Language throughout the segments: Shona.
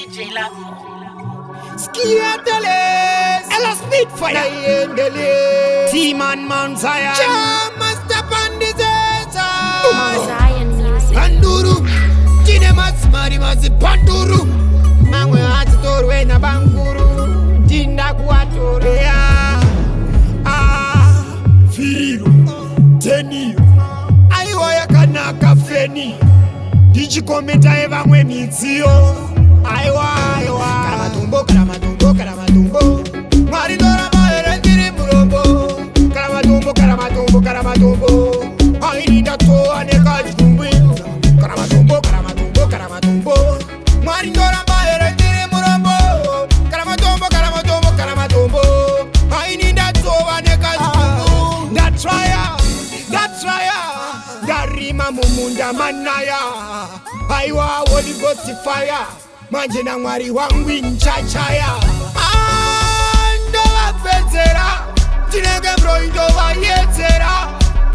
DJ Luvmore. Skiateles, Ella Spitfire, Team and Mount Zion, Jah Master Pandizeta, Zion music. Panduru, Tinemas Marimas Panduru, Mangwe Atore na Banguru, Tinda Quatorea, Firu, Teni, Aiwaya Kanaka Feni, Digikometa Eva Mizio. Aiwa, Karamatumbo, Maridora Maere Murobo, Karamatumbo, I need a toe and a catch Kumbi, Karamatumbo, Maridora Maere Murobo, Karamatumbo, I need a toe and a catch Kumbu, that trial, Darima Mumunda Manaya, Aiwa, Holy Ghost fire. Majina mwari wangu nchachaya ando wapetera Jinege broido wa yetera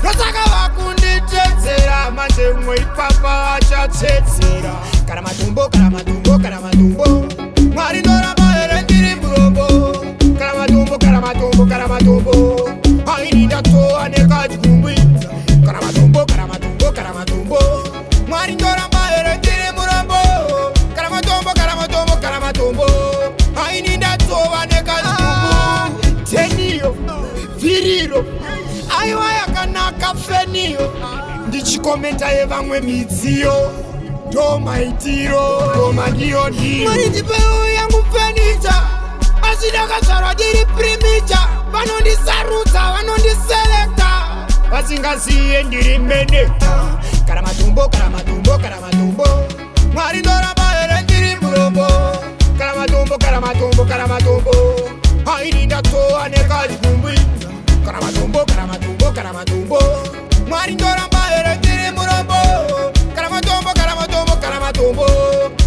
Rotaka wakundi tetera Manje mwe papa acha tetera Karamatumbo Mwari dora maere ndiri mrobo Karamatumbo I need a toe and a catch kumbi Karamatumbo Mwari dora maere ndiri mrobo I need that over the Kazubu Tenio Viriro Aiwaya Kanaka Fenio Dichikomenta Eva Mizio Doma Itiro Doma Diodi Maritipeo Yangu Fenita Asidaka Saradiri Primita Vanondi Saruta Vanondi Selecta Vasingazi Endiri Meneta Karamatumbo Maridora Maere Ndiri Murobo Karamatumbo I need a toe and a catch Kumbi Karamatumbo Maridora Maere Ndiri Murobo Karamatumbo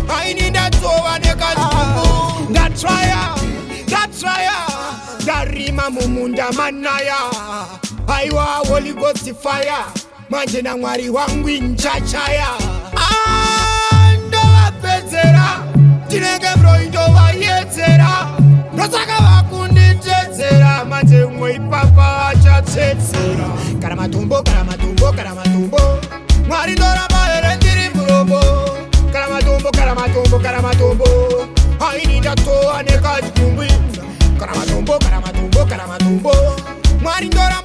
I need a toe and a catch Kumbu That trial Darima Mumunda Manaya Aiwa Holy Ghost fire Majina mwari wangu nchachaya Ando wapetera Jinege broido wa yetera Rotaka wakundi tetera Manje mwe papa acha tetera Karamatumbo Mwari dora maere ndiri mrobo Karamatumbo I need a toe and a catch kumbi Karamatumbo Mwari dora